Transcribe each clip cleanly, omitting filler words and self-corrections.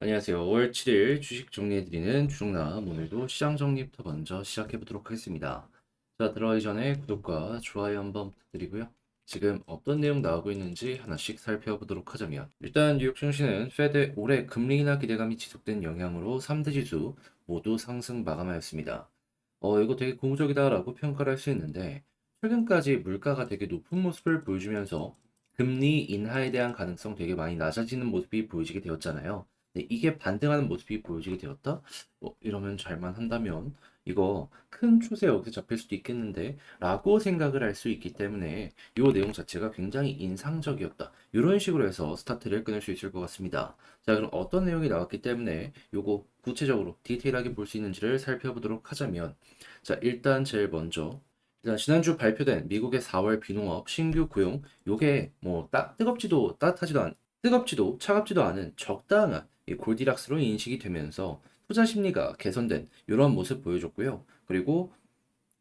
안녕하세요. 5월 7일 주식 정리해드리는 주종남 오늘도 시장 정리부터 먼저 시작해보도록 하겠습니다. 자, 들어가기 전에 구독과 좋아요 한번 부탁드리고요. 지금 어떤 내용 나오고 있는지 하나씩 살펴보도록 하자면 일단 뉴욕 증시는 페드의 올해 금리 인하 기대감이 지속된 영향으로 3대 지수 모두 상승 마감하였습니다. 이거 되게 고무적이다라고 평가를 할 수 있는데 최근까지 물가가 되게 높은 모습을 보여주면서 금리 인하에 대한 가능성 되게 많이 낮아지는 모습이 보여지게 되었잖아요. 근데 이게 반등하는 모습이 보여지게 되었다? 이러면 잘만 한다면 이거 큰 추세 여기서 잡힐 수도 있겠는데 라고 생각을 할 수 있기 때문에 이 내용 자체가 굉장히 인상적이었다. 이런 식으로 해서 스타트를 끊을 수 있을 것 같습니다. 자, 그럼 어떤 내용이 나왔기 때문에 요거 구체적으로 디테일하게 볼 수 있는지를 살펴보도록 하자면 자, 일단 제일 먼저 일단 지난주 발표된 미국의 4월 비농업 신규 고용 요게 뭐 뜨겁지도 따뜻하지도 않 뜨겁지도 차갑지도 않은 적당한 이 골디락스로 인식이 되면서 투자 심리가 개선된 이런 모습 보여줬고요. 그리고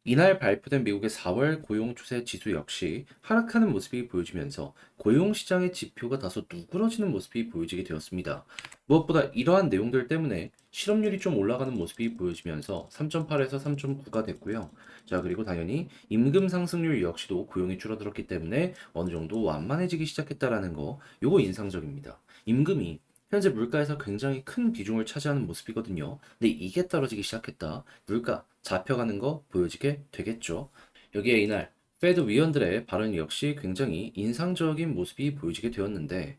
이날 발표된 미국의 4월 고용 추세 지수 역시 하락하는 모습이 보여지면서 고용 시장의 지표가 다소 누그러지는 모습이 보여지게 되었습니다. 무엇보다 이러한 내용들 때문에 실업률이 좀 올라가는 모습이 보여지면서 3.8에서 3.9가 됐고요. 자, 그리고 당연히 임금 상승률 역시도 고용이 줄어들었기 때문에 어느 정도 완만해지기 시작했다라는 거, 요거 인상적입니다. 임금이 현재 물가에서 굉장히 큰 비중을 차지하는 모습이거든요. 근데 이게 떨어지기 시작했다. 물가 잡혀가는 거 보여지게 되겠죠. 여기에 이날 페드 위원들의 발언 역시 굉장히 인상적인 모습이 보여지게 되었는데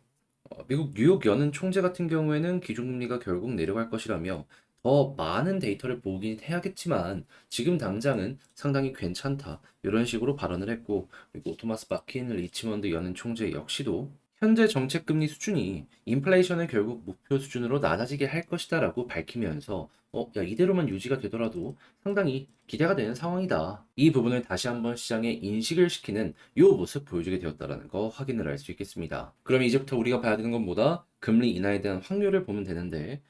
미국 뉴욕 연은 총재 같은 경우에는 기준금리가 결국 내려갈 것이라며 더 많은 데이터를 보긴 해야겠지만 지금 당장은 상당히 괜찮다 이런 식으로 발언을 했고 그리고 토마스 바킨 리치먼드 연은 총재 역시도 현재 정책 금리 수준이 인플레이션을 결국 목표 수준으로 낮아지게 할 것이다라고 밝히면서 야, 이대로만 유지가 되더라도 상당히 기대가 되는 상황이다. 이 부분을 다시 한번 시장에 인식을 시키는 이 모습 보여주게 되었다라는 거 확인을 할 수 있겠습니다. 그럼 이제부터 우리가 봐야 되는 건 뭐다? 금리 인하에 대한 확률을 보면 되는데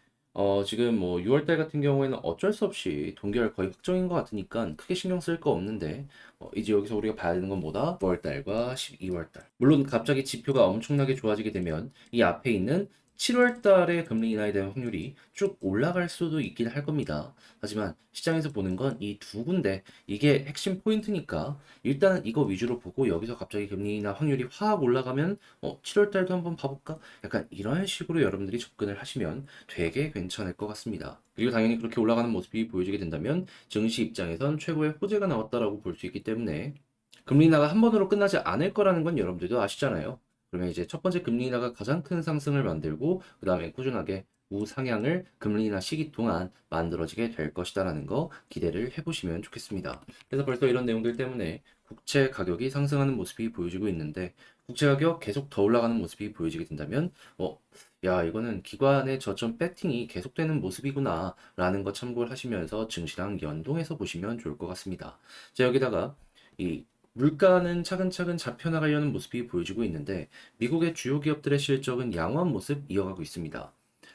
지금 뭐 6월달 같은 경우에는 어쩔 수 없이 동결 거의 확정인 것 같으니까 크게 신경 쓸 거 없는데 이제 여기서 우리가 봐야 되는 건 뭐다? 9월달과 12월달. 물론 갑자기 지표가 엄청나게 좋아지게 되면 이 앞에 있는 7월 달에 금리 인하에 대한 확률이 쭉 올라갈 수도 있긴 할 겁니다. 하지만 시장에서 보는 건 이 두 군데, 이게 핵심 포인트니까 일단은 이거 위주로 보고 여기서 갑자기 금리 인하 확률이 확 올라가면 7월 달도 한번 봐볼까? 약간 이런 식으로 여러분들이 접근을 하시면 되게 괜찮을 것 같습니다. 그리고 당연히 그렇게 올라가는 모습이 보여지게 된다면 증시 입장에선 최고의 호재가 나왔다라고 볼 수 있기 때문에 금리 인하가 한 번으로 끝나지 않을 거라는 건 여러분들도 아시잖아요. 그러면 이제 첫 번째 금리 인하가 가장 큰 상승을 만들고 그 다음에 꾸준하게 우상향을 금리 인하 시기 동안 만들어지게 될 것이다라는 거 기대를 해보시면 좋겠습니다. 그래서 벌써 이런 내용들 때문에 국채 가격이 상승하는 모습이 보여지고 있는데 국채 가격 계속 더 올라가는 모습이 보여지게 된다면 야, 이거는 기관의 저점 배팅이 계속되는 모습이구나 라는 거 참고를 하시면서 증시랑 연동해서 보시면 좋을 것 같습니다. 자, 여기다가 이 물가는 차근차근 잡혀나가려는 모습이 보여지고 있는데 미국의 주요 기업들의 실적은 양호한 모습 이어가고 있습니다.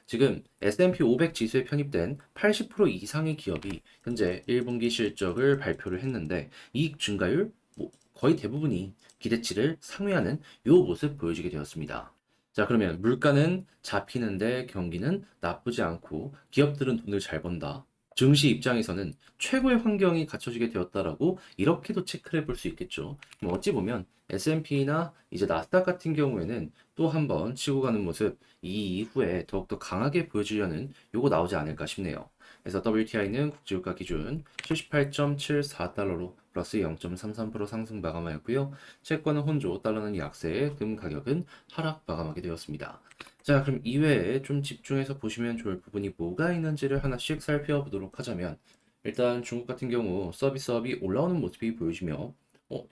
지금 S&P 500 지수에 편입된 80% 이상의 기업이 현재 1분기 실적을 발표를 했는데 이익 증가율 뭐 거의 대부분이 기대치를 상회하는 요 모습 보여지게 되었습니다. 자, 그러면 물가는 잡히는데 경기는 나쁘지 않고 기업들은 돈을 잘 번다. 증시 입장에서는 최고의 환경이 갖춰지게 되었다라고 이렇게도 체크를 해볼 수 있겠죠. 그럼 어찌 보면 S&P나 이제 나스닥 같은 경우에는 또 한 번 치고 가는 모습, 이 이후에 더욱더 강하게 보여주려는 요거 나오지 않을까 싶네요. 그래서 WTI는 국제유가 기준 78.74달러로 플러스 0.33% 상승 마감하였고요. 채권은 혼조, 달러는 약세, 금 가격은 하락 마감하게 되었습니다. 자, 그럼 이외에 좀 집중해서 보시면 좋을 부분이 뭐가 있는지를 하나씩 살펴보도록 하자면 일단 중국 같은 경우 서비스업이 올라오는 모습이 보여지며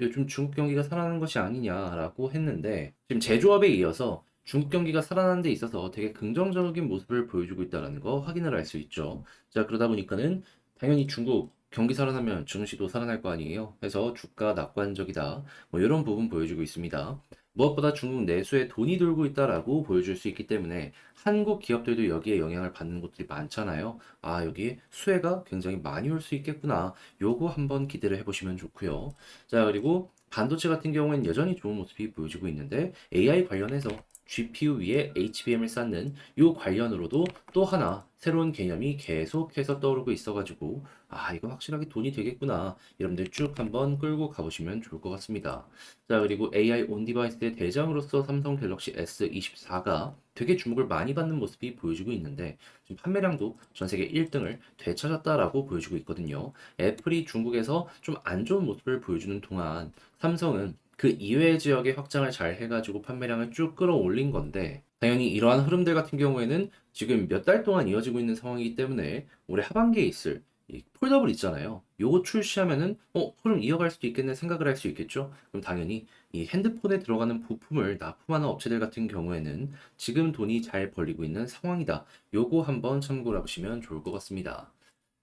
요즘 중국 경기가 살아나는 것이 아니냐라고 했는데 지금 제조업에 이어서 중국 경기가 살아나는 데 있어서 되게 긍정적인 모습을 보여주고 있다는 거 확인을 할 수 있죠. 자, 그러다 보니까는 당연히 중국 경기 살아나면 증시도 살아날 거 아니에요. 그래서 주가 낙관적이다. 뭐 이런 부분 보여주고 있습니다. 무엇보다 중국 내수에 돈이 돌고 있다라고 보여줄 수 있기 때문에 한국 기업들도 여기에 영향을 받는 곳들이 많잖아요. 아, 여기 수혜가 굉장히 많이 올 수 있겠구나. 요거 한번 기대를 해보시면 좋고요. 자, 그리고 반도체 같은 경우에는 여전히 좋은 모습이 보여지고 있는데 AI 관련해서 GPU 위에 HBM을 쌓는 요 관련으로도 또 하나 새로운 개념이 계속해서 떠오르고 있어가지고 아 이거 확실하게 돈이 되겠구나 여러분들 쭉 한번 끌고 가보시면 좋을 것 같습니다. 자 그리고 AI 온 디바이스의 대장으로서 삼성 갤럭시 S24가 되게 주목을 많이 받는 모습이 보여지고 있는데 지금 판매량도 전 세계 1등을 되찾았다라고 보여지고 있거든요. 애플이 중국에서 좀 안 좋은 모습을 보여주는 동안 삼성은 그 이외의 지역에 확장을 잘 해가지고 판매량을 쭉 끌어올린 건데 당연히 이러한 흐름들 같은 경우에는 지금 몇 달 동안 이어지고 있는 상황이기 때문에 올해 하반기에 있을 이 폴더블 있잖아요. 요거 출시하면은 흐름 이어갈 수도 있겠네 생각을 할 수 있겠죠. 그럼 당연히 이 핸드폰에 들어가는 부품을 납품하는 업체들 같은 경우에는 지금 돈이 잘 벌리고 있는 상황이다. 요거 한번 참고를 해보시면 좋을 것 같습니다.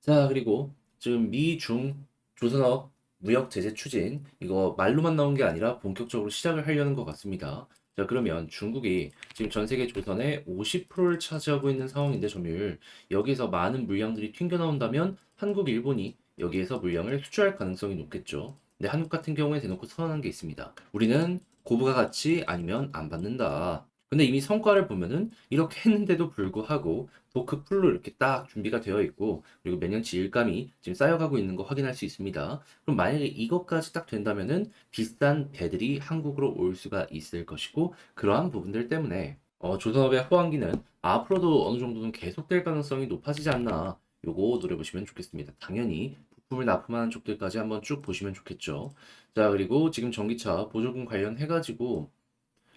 자, 그리고 지금 미중 조선업 무역 제재 추진 이거 말로만 나온 게 아니라 본격적으로 시작을 하려는 것 같습니다. 자, 그러면 중국이 지금 전 세계 조선의 50%를 차지하고 있는 상황인데 점유율 여기서 많은 물량들이 튕겨 나온다면 한국, 일본이 여기에서 물량을 수출할 가능성이 높겠죠. 근데 한국 같은 경우에 대놓고 선언한 게 있습니다. 우리는 고부가 가치 아니면 안 받는다. 근데 이미 성과를 보면은 이렇게 했는데도 불구하고 도크 풀로 이렇게 딱 준비가 되어 있고 그리고 매년치 일감이 지금 쌓여가고 있는 거 확인할 수 있습니다. 그럼 만약에 이것까지 딱 된다면은 비싼 배들이 한국으로 올 수가 있을 것이고 그러한 부분들 때문에 조선업의 호황기는 앞으로도 어느 정도는 계속될 가능성이 높아지지 않나 요거 노려보시면 좋겠습니다. 당연히 부품을 납품하는 쪽들까지 한번 쭉 보시면 좋겠죠. 자 그리고 지금 전기차 보조금 관련해가지고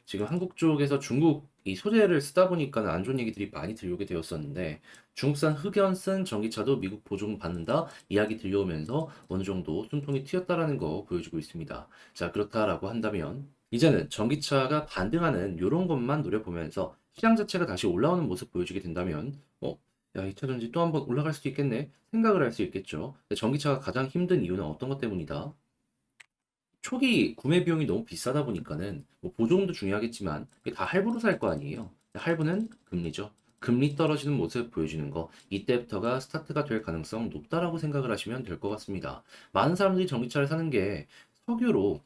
지금 한국 쪽에서 중국 이 소재를 쓰다 보니까 안 좋은 얘기들이 많이 들려오게 되었었는데 중국산 흑연 쓴 전기차도 미국 보조금 받는다 이야기 들려오면서 어느 정도 숨통이 트였다라는 거 보여주고 있습니다. 자 그렇다라고 한다면 이제는 전기차가 반등하는 이런 것만 노려보면서 시장 자체가 다시 올라오는 모습 보여주게 된다면 야, 2차 전지 또 한번 올라갈 수도 있겠네 생각을 할 수 있겠죠. 근데 전기차가 가장 힘든 이유는 어떤 것 때문이다? 초기 구매 비용이 너무 비싸다 보니까는 뭐 보조금도 중요하겠지만 이게 다 할부로 살 거 아니에요. 할부는 금리죠. 금리 떨어지는 모습 보여주는 거 이때부터가 스타트가 될 가능성 높다라고 생각을 하시면 될 것 같습니다. 많은 사람들이 전기차를 사는 게 석유로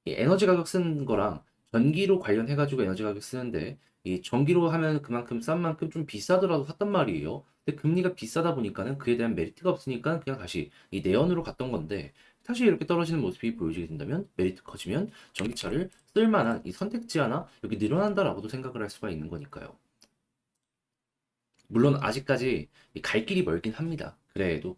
이 에너지 가격 쓰는 거랑 전기로 관련해가지고 에너지 가격 쓰는데 이 전기로 하면 그만큼 싼 만큼 좀 비싸더라도 샀단 말이에요. 근데 금리가 비싸다 보니까는 그에 대한 메리트가 없으니까 그냥 다시 이 내연으로 갔던 건데 사실 이렇게 떨어지는 모습이 보여지게 된다면 메리트 커지면 전기차를 쓸만한 이 선택지 하나 여기 늘어난다라고도 생각을 할 수가 있는 거니까요. 물론 아직까지 갈 길이 멀긴 합니다. 그래도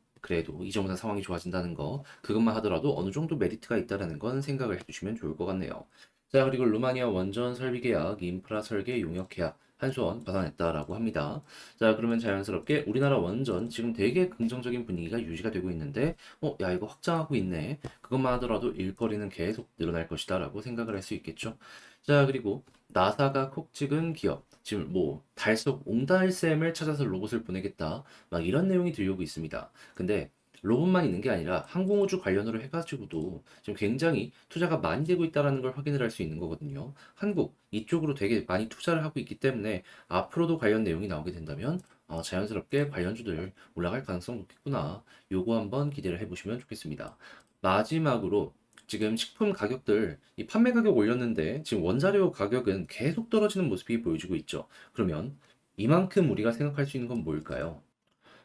이 정도 상황이 좋아진다는 거 그것만 하더라도 어느 정도 메리트가 있다라는 건 생각을 해주시면 좋을 것 같네요. 자 그리고 루마니아 원전 설비 계약, 인프라 설계 용역 계약 한수원 받아냈다라고 합니다. 자 그러면 자연스럽게 우리나라 원전 지금 되게 긍정적인 분위기가 유지가 되고 있는데 야 이거 확장하고 있네. 그것만 하더라도 일거리는 계속 늘어날 것이다라고 생각을 할 수 있겠죠. 자 그리고 나사가 콕 찍은 기업 지금 뭐 달속 옹달샘을 찾아서 로봇을 보내겠다 막 이런 내용이 들려오고 있습니다. 근데 로봇만 있는 게 아니라 항공우주 관련으로 해가지고도 지금 굉장히 투자가 많이 되고 있다는 걸 확인을 할 수 있는 거거든요. 한국 이쪽으로 되게 많이 투자를 하고 있기 때문에 앞으로도 관련 내용이 나오게 된다면 자연스럽게 관련주들 올라갈 가능성 높겠구나. 요거 한번 기대를 해보시면 좋겠습니다. 마지막으로 지금 식품 가격들, 이 판매 가격 올렸는데 지금 원자료 가격은 계속 떨어지는 모습이 보여지고 있죠. 그러면 이만큼 우리가 생각할 수 있는 건 뭘까요?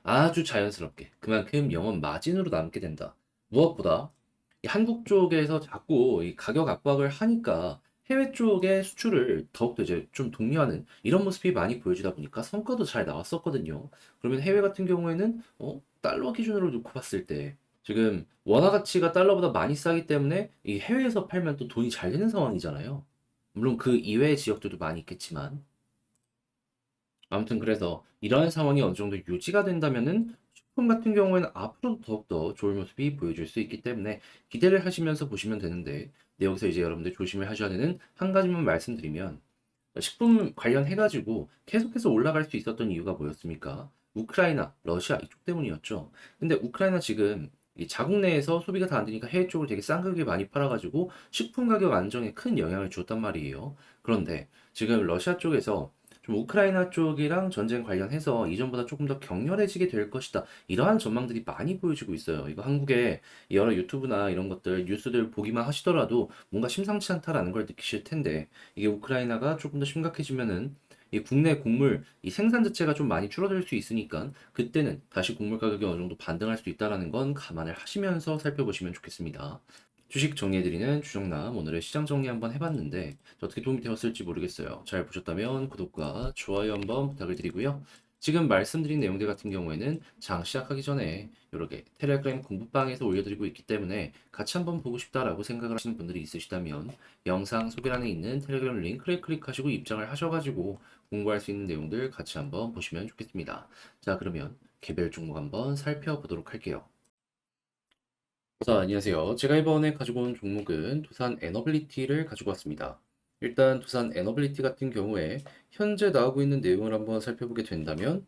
아주 자연스럽게 그만큼 영업 마진으로 남게 된다. 무엇보다 이 한국 쪽에서 자꾸 이 가격 압박을 하니까 해외 쪽의 수출을 더욱더 이제 좀 독려하는 이런 모습이 많이 보여지다 보니까 성과도 잘 나왔었거든요. 그러면 해외 같은 경우에는 달러 기준으로 놓고 봤을 때 지금 원화 가치가 달러보다 많이 싸기 때문에 이 해외에서 팔면 또 돈이 잘 되는 상황이잖아요. 물론 그 이외의 지역들도 많이 있겠지만 아무튼 그래서 이러한 상황이 어느 정도 유지가 된다면은 식품 같은 경우에는 앞으로도 더욱더 좋은 모습이 보여줄 수 있기 때문에 기대를 하시면서 보시면 되는데 네, 여기서 이제 여러분들 조심을 하셔야 되는 한 가지만 말씀드리면 식품 관련해가지고 계속해서 올라갈 수 있었던 이유가 뭐였습니까? 우크라이나, 러시아 이쪽 때문이었죠. 근데 우크라이나 지금 이 자국 내에서 소비가 다 안 되니까 해외 쪽으로 되게 싼 가격에 많이 팔아가지고 식품 가격 안정에 큰 영향을 주었단 말이에요. 그런데 지금 러시아 쪽에서 좀 우크라이나 쪽이랑 전쟁 관련해서 이전보다 조금 더 격렬해지게 될 것이다. 이러한 전망들이 많이 보여지고 있어요. 이거 한국의 여러 유튜브나 이런 것들, 뉴스들 보기만 하시더라도 뭔가 심상치 않다라는 걸 느끼실 텐데, 이게 우크라이나가 조금 더 심각해지면은 이 국내 곡물 이 생산 자체가 좀 많이 줄어들 수 있으니까 그때는 다시 곡물 가격이 어느 정도 반등할 수 있다라는 건 감안을 하시면서 살펴보시면 좋겠습니다. 주식 정리해드리는 주정남 오늘의 시장 정리 한번 해봤는데 어떻게 도움이 되었을지 모르겠어요. 잘 보셨다면 구독과 좋아요 한번 부탁을 드리고요. 지금 말씀드린 내용들 같은 경우에는 장 시작하기 전에 이렇게 텔레그램 공부방에서 올려드리고 있기 때문에 같이 한번 보고 싶다라고 생각을 하시는 분들이 있으시다면 영상 소개란에 있는 텔레그램 링크를 클릭하시고 입장을 하셔가지고 공부할 수 있는 내용들 같이 한번 보시면 좋겠습니다. 자, 그러면 개별 종목 한번 살펴보도록 할게요. 자, 안녕하세요. 제가 이번에 가지고 온 종목은 두산 에너빌리티를 가지고 왔습니다. 일단 두산 에너빌리티 같은 경우에 현재 나오고 있는 내용을 한번 살펴보게 된다면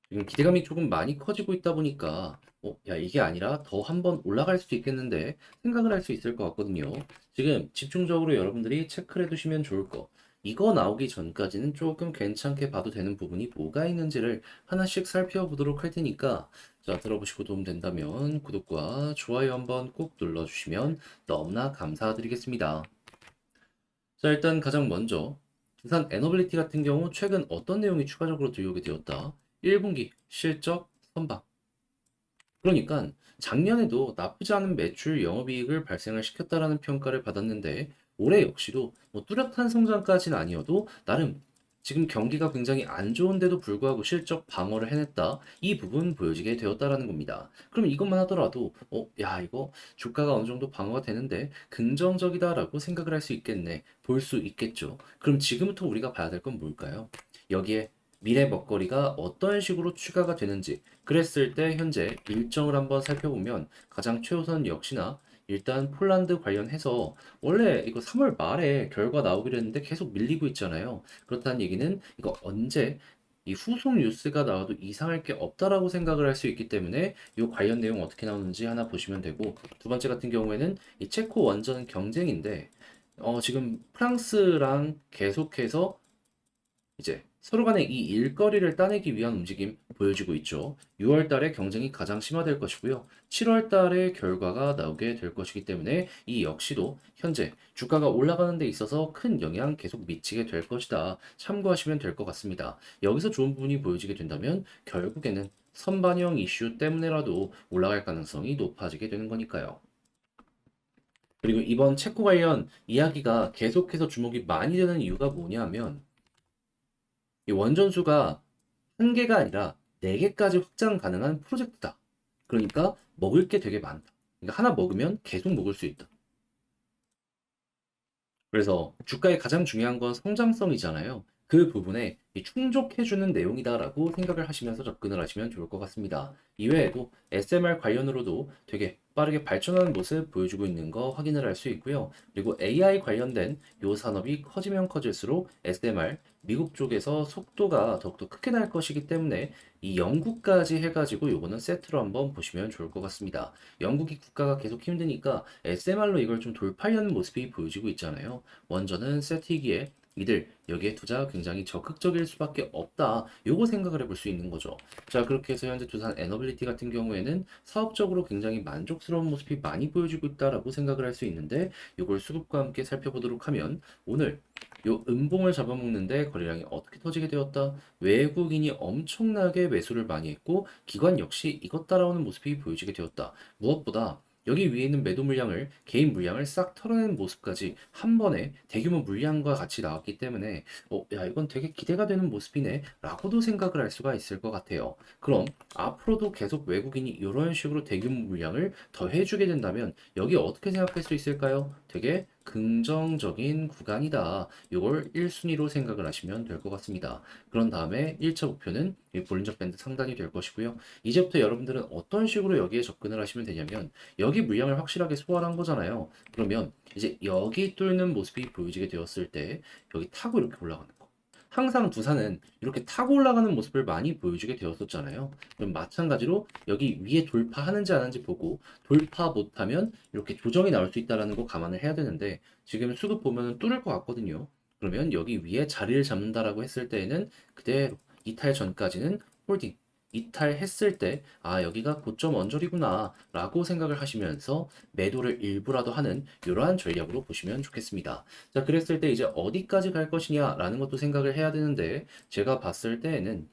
지금 기대감이 조금 많이 커지고 있다 보니까 야, 이게 아니라 더 한번 올라갈 수도 있겠는데 생각을 할 수 있을 것 같거든요. 지금 집중적으로 여러분들이 체크를 해두시면 좋을 거. 이거 나오기 전까지는 조금 괜찮게 봐도 되는 부분이 뭐가 있는지를 하나씩 살펴보도록 할 테니까 자, 들어보시고 도움 된다면 구독과 좋아요 한번 꼭 눌러주시면 너무나 감사드리겠습니다. 자, 일단 가장 먼저 두산 에너빌리티 같은 경우 최근 어떤 내용이 추가적으로 들어오게 되었다. 1분기 실적 선방. 그러니까 작년에도 나쁘지 않은 매출 영업이익을 발생을 시켰다라는 평가를 받았는데 올해 역시도 뭐 뚜렷한 성장까지는 아니어도 나름 지금 경기가 굉장히 안 좋은데도 불구하고 실적 방어를 해냈다. 이 부분 보여지게 되었다라는 겁니다. 그럼 이것만 하더라도 야, 이거 주가가 어느 정도 방어가 되는데 긍정적이다라고 생각을 할 수 있겠네. 볼 수 있겠죠. 그럼 지금부터 우리가 봐야 될 건 뭘까요? 여기에 미래 먹거리가 어떤 식으로 추가가 되는지 그랬을 때 현재 일정을 한번 살펴보면 가장 최우선 역시나 일단 폴란드 관련해서 원래 이거 3월 말에 결과 나오기로 했는데 계속 밀리고 있잖아요. 그렇다는 얘기는 이거 언제 이 후속 뉴스가 나와도 이상할 게 없다라고 생각을 할 수 있기 때문에 이 관련 내용 어떻게 나오는지 하나 보시면 되고 두 번째 같은 경우에는 이 체코 원전 경쟁인데 지금 프랑스랑 계속해서 이제 서로 간의 이 일거리를 따내기 위한 움직임 보여지고 있죠. 6월 달에 경쟁이 가장 심화될 것이고요. 7월 달에 결과가 나오게 될 것이기 때문에 이 역시도 현재 주가가 올라가는 데 있어서 큰 영향 계속 미치게 될 것이다. 참고하시면 될 것 같습니다. 여기서 좋은 부분이 보여지게 된다면 결국에는 선반영 이슈 때문에라도 올라갈 가능성이 높아지게 되는 거니까요. 그리고 이번 체코 관련 이야기가 계속해서 주목이 많이 되는 이유가 뭐냐면 이 원전수가 한 개가 아니라 네 개까지 확장 가능한 프로젝트다. 그러니까 먹을 게 되게 많다. 그러니까 하나 먹으면 계속 먹을 수 있다. 그래서 주가의 가장 중요한 건 성장성이잖아요. 그 부분에 충족해주는 내용이다라고 생각을 하시면서 접근을 하시면 좋을 것 같습니다. 이외에도 SMR 관련으로도 되게 빠르게 발전하는 모습 보여주고 있는 거 확인을 할 수 있고요. 그리고 AI 관련된 요 산업이 커지면 커질수록 SMR 미국 쪽에서 속도가 더욱더 크게 날 것이기 때문에 이 영국까지 해가지고 요거는 세트로 한번 보시면 좋을 것 같습니다. 영국이 국가가 계속 힘드니까 SMR로 이걸 좀 돌파하려는 모습이 보여지고 있잖아요. 원전은 세트이기에 이들 여기에 투자 굉장히 적극적일 수밖에 없다. 요거 생각을 해볼 수 있는 거죠. 자, 그렇게 해서 현재 두산 에너빌리티 같은 경우에는 사업적으로 굉장히 만족스러운 모습이 많이 보여지고 있다라고 생각을 할 수 있는데 요걸 수급과 함께 살펴보도록 하면 오늘 요 음봉을 잡아먹는데 거래량이 어떻게 터지게 되었다? 외국인이 엄청나게 매수를 많이 했고 기관 역시 이것 따라오는 모습이 보여지게 되었다. 무엇보다 여기 위에 있는 매도 물량을 개인 물량을 싹 털어내는 모습까지 한 번에 대규모 물량과 같이 나왔기 때문에 야 이건 되게 기대가 되는 모습이네 라고도 생각을 할 수가 있을 것 같아요. 그럼 앞으로도 계속 외국인이 이런 식으로 대규모 물량을 더 해주게 된다면 여기 어떻게 생각할 수 있을까요? 되게 긍정적인 구간이다. 이걸 1순위로 생각을 하시면 될 것 같습니다. 그런 다음에 1차 목표는 이 볼린저 밴드 상단이 될 것이고요. 이제부터 여러분들은 어떤 식으로 여기에 접근을 하시면 되냐면 여기 물량을 확실하게 소화한 거잖아요. 그러면 이제 여기 뚫는 모습이 보여지게 되었을 때 여기 타고 이렇게 올라가는 거. 항상 두산은 이렇게 타고 올라가는 모습을 많이 보여주게 되었었잖아요. 그럼 마찬가지로 여기 위에 돌파하는지 안 하는지 보고 돌파 못하면 이렇게 조정이 나올 수 있다는 거 감안을 해야 되는데 지금 수급 보면 뚫을 것 같거든요. 그러면 여기 위에 자리를 잡는다라고 했을 때에는 그대로 이탈 전까지는 홀딩. 이탈했을 때, 아, 여기가 고점 언저리구나, 라고 생각을 하시면서 매도를 일부라도 하는 이러한 전략으로 보시면 좋겠습니다. 자, 그랬을 때 이제 어디까지 갈 것이냐라는 것도 생각을 해야 되는데, 제가 봤을 때에는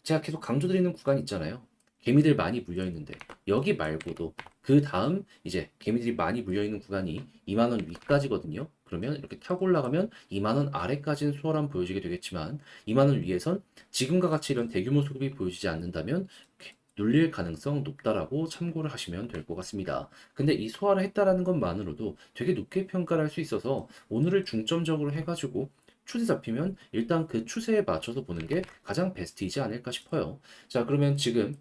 제가 계속 강조드리는 구간 있잖아요. 개미들 많이 물려 있는데 여기 말고도 그 다음 이제 개미들이 많이 물려 있는 구간이 2만 원 위까지거든요. 그러면 이렇게 타고 올라가면 2만 원 아래까지는 수월함 보여지게 되겠지만 2만 원 위에선 지금과 같이 이런 대규모 수급이 보여지지 않는다면 이렇게 눌릴 가능성 높다라고 참고를 하시면 될 것 같습니다. 근데 이 소화를 했다라는 것만으로도 되게 높게 평가를 할 수 있어서 오늘을 중점적으로 해가지고 추세 잡히면 일단 그 추세에 맞춰서 보는 게 가장 베스트이지 않을까 싶어요. 자, 그러면 지금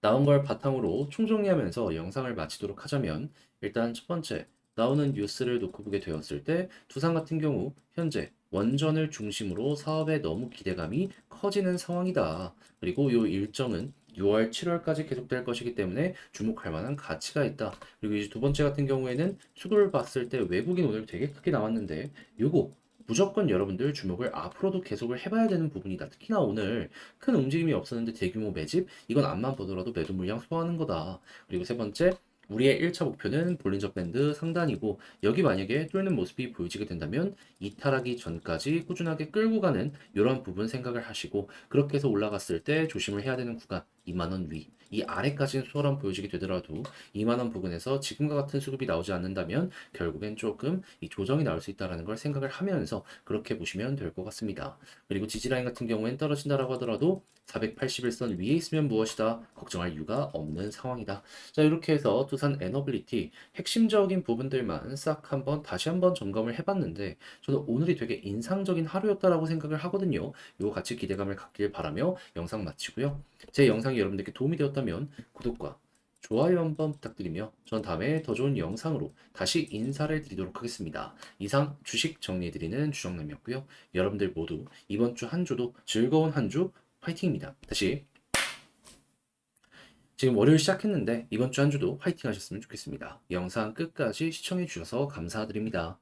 나온 걸 바탕으로 총정리하면서 영상을 마치도록 하자면 일단 첫 번째 나오는 뉴스를 놓고 보게 되었을 때 두산 같은 경우 현재 원전을 중심으로 사업에 너무 기대감이 커지는 상황이다. 그리고 이 일정은 6월, 7월까지 계속될 것이기 때문에 주목할 만한 가치가 있다. 그리고 이제 두 번째 같은 경우에는 수급을 봤을 때 외국인 오늘 되게 크게 나왔는데 요거 무조건 여러분들 주목을 앞으로도 계속을 해봐야 되는 부분이다. 특히나 오늘 큰 움직임이 없었는데 대규모 매집? 이건 앞만 보더라도 매도 물량 소화하는 거다. 그리고 세 번째, 우리의 1차 목표는 볼린저 밴드 상단이고 여기 만약에 뚫는 모습이 보여지게 된다면 이탈하기 전까지 꾸준하게 끌고 가는 이런 부분 생각을 하시고 그렇게 해서 올라갔을 때 조심을 해야 되는 구간 2만 원 위. 이 아래까지는 수월함 보여지게 되더라도 2만 원 부근에서 지금과 같은 수급이 나오지 않는다면 결국엔 조금 이 조정이 나올 수 있다는 걸 생각을 하면서 그렇게 보시면 될 것 같습니다. 그리고 지지라인 같은 경우엔 떨어진다라고 하더라도 481선 위에 있으면 무엇이다 걱정할 이유가 없는 상황이다. 자, 이렇게 해서 두산 에너빌리티 핵심적인 부분들만 싹 한번 다시 한번 점검을 해봤는데 저는 오늘이 되게 인상적인 하루였다라고 생각을 하거든요. 이거 같이 기대감을 갖길 바라며 영상 마치고요. 제 영상이 여러분들께 도움이 되었다면 구독과 좋아요 한번 부탁드리며 전 다음에 더 좋은 영상으로 다시 인사를 드리도록 하겠습니다. 이상 주식 정리해드리는 주정남이었고요. 여러분들 모두 이번 주 한 주도 즐거운 한 주 화이팅입니다. 다시 지금 월요일 시작했는데 이번 주 한 주도 화이팅 하셨으면 좋겠습니다. 영상 끝까지 시청해 주셔서 감사드립니다.